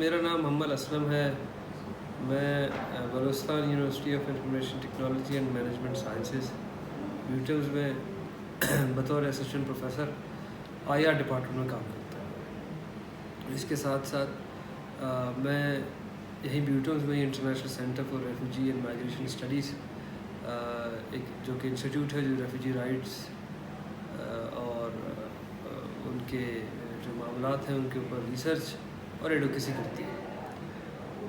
میرا نام محمد اسلم ہے. میں Balochistan University of Information Technology and Management Sciences BUITEMS میں بطور assistant professor I R department میں کام کرتا ہوں. اس کے ساتھ ساتھ میں یہیں بیوٹمز میں international centre for refugee and migration studies ایک جو کہ انسٹیٹیوٹ ہے جو ریفیوجی رائٹس اور ان کے جو معاملات ہیں ان کے اوپر ریسرچ اور ایڈوکیسی کرتی ہے.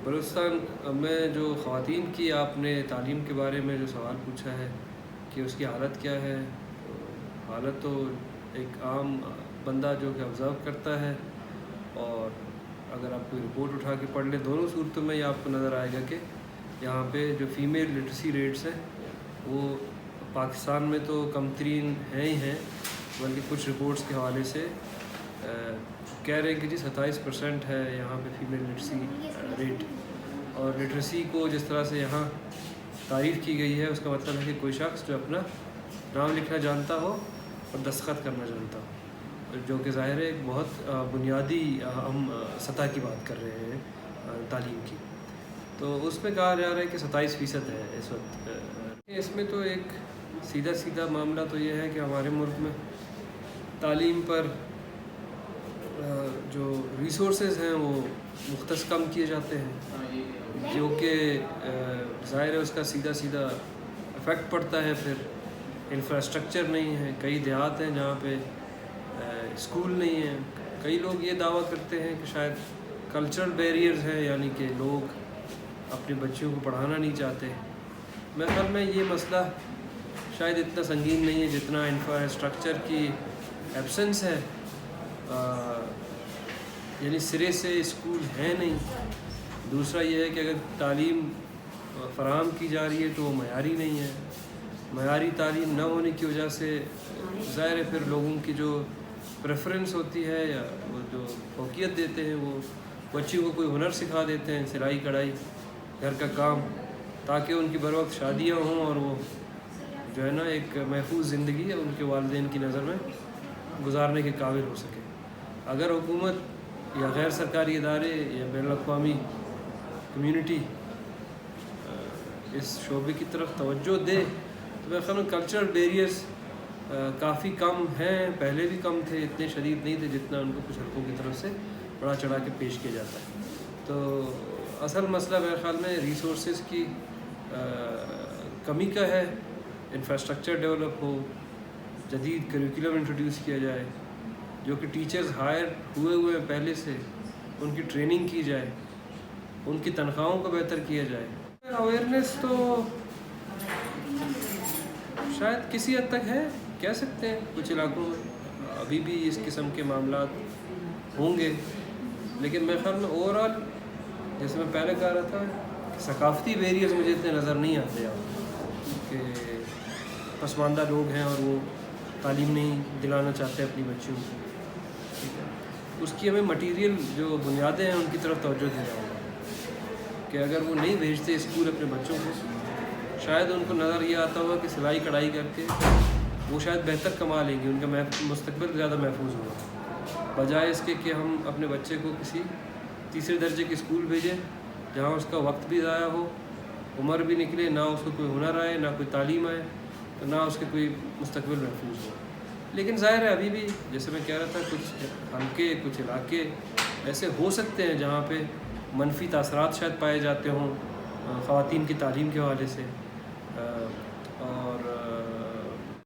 بلوچستان میں جو خواتین کی آپ نے تعلیم کے بارے میں جو سوال پوچھا ہے کہ اس کی حالت کیا ہے، حالت تو ایک عام بندہ جو کہ آبزرو کرتا ہے، اور اگر آپ کوئی رپورٹ اٹھا کے پڑھ لیں دونوں صورتوں میں یہ آپ کو نظر آئے گا کہ یہاں پہ جو فیمیل لٹریسی ریٹس ہیں وہ پاکستان میں تو کم ترین ہیں ہی ہیں، بلکہ کچھ رپورٹس کے حوالے سے کہہ رہے ہیں کہ 27% ہے یہاں پہ فیمیل لٹریسی ریٹ. اور لٹریسی کو جس طرح سے یہاں تعریف کی گئی ہے اس کا مطلب ہے کہ کوئی شخص جو اپنا نام لکھنا جانتا ہو اور دستخط کرنا جانتا ہو، جو کہ ظاہر ہے ایک بہت بنیادی ہم سطح کی بات کر رہے ہیں تعلیم کی. تو اس میں کہا جا رہا ہے کہ 27% ہے اس وقت. اس میں تو ایک سیدھا معاملہ تو یہ ہے کہ ہمارے ملک میں تعلیم پر جو ریسورسز ہیں وہ مختص کم کیے جاتے ہیں، جو کہ ظاہر ہے اس کا سیدھا افیکٹ پڑتا ہے. پھر انفراسٹرکچر نہیں ہے، کئی دیہات ہیں جہاں پہ اسکول نہیں ہیں. کئی لوگ یہ دعویٰ کرتے ہیں کہ شاید کلچرل بیریئرز ہیں، یعنی کہ لوگ اپنے بچوں کو پڑھانا نہیں چاہتے. میرے خیال میں یہ مسئلہ شاید اتنا سنگین نہیں ہے جتنا انفراسٹرکچر کی ایبسنس ہے، یعنی سرے سے اسکول ہیں نہیں. دوسرا یہ ہے کہ اگر تعلیم فراہم کی جا رہی ہے تو وہ معیاری نہیں ہے. معیاری تعلیم نہ ہونے کی وجہ سے ظاہر ہے پھر لوگوں کی جو پریفرنس ہوتی ہے یا وہ جو فوقیت دیتے ہیں وہ بچیوں کو کوئی ہنر سکھا دیتے ہیں، سلائی کڑھائی، گھر کا کام، تاکہ ان کی بروقت شادیاں ہوں اور وہ جو ہے نا ایک محفوظ زندگی ان کے والدین کی نظر میں گزارنے کے قابل ہو سکے. اگر حکومت یا غیر سرکاری ادارے یا بین الاقوامی کمیونٹی اس شعبے کی طرف توجہ دے تو میرے خیال میں کلچرل بیریئرز کافی کم ہیں. پہلے بھی کم تھے، اتنے شدید نہیں تھے جتنا ان کو کچھ حلقوں کی طرف سے بڑا چڑھا کے پیش کیا جاتا ہے. تو اصل مسئلہ میرے خیال میں ریسورسز کی کمی کا ہے. انفراسٹرکچر ڈیولپ ہو، جدید کریکولم انٹروڈیوس کیا جائے، جو کہ ٹیچرز ہائر ہوئے ہیں پہلے سے ان کی ٹریننگ کی جائے، ان کی تنخواہوں کو بہتر کیا جائے. اویئرنیس تو شاید کسی حد تک ہے، کہہ سکتے ہیں کچھ علاقوں میں ابھی بھی اس قسم کے معاملات ہوں گے، لیکن میرے خیال میں اوور آل جیسے میں پہلے کہہ رہا تھا کہ ثقافتی بیریئرز مجھے اتنے نظر نہیں آتے کہ پسماندہ لوگ ہیں اور وہ تعلیم نہیں دلانا چاہتے اپنی بچیوں کو. اس کی ہمیں مٹیریل جو بنیادیں ہیں ان کی طرف توجہ دینا ہوگا کہ اگر وہ نہیں بھیجتے اسکول اپنے بچوں کو، شاید ان کو نظر یہ آتا ہوگا کہ سلائی کڑھائی کر کے وہ شاید بہتر کما لیں گے، ان کا مستقبل زیادہ محفوظ ہوگا، بجائے اس کے کہ ہم اپنے بچے کو کسی تیسرے درجے کے اسکول بھیجیں جہاں اس کا وقت بھی ضائع ہو، عمر بھی نکلے، نہ اس کو کوئی ہنر آئے، نہ کوئی تعلیم آئے، تو نہ اس کے کوئی مستقبل محفوظ ہو. لیکن ظاہر ہے ابھی بھی جیسے میں کہہ رہا تھا کچھ حلقے، کچھ علاقے ایسے ہو سکتے ہیں جہاں پہ منفی تاثرات شاید پائے جاتے ہوں خواتین کی تعلیم کے حوالے سے.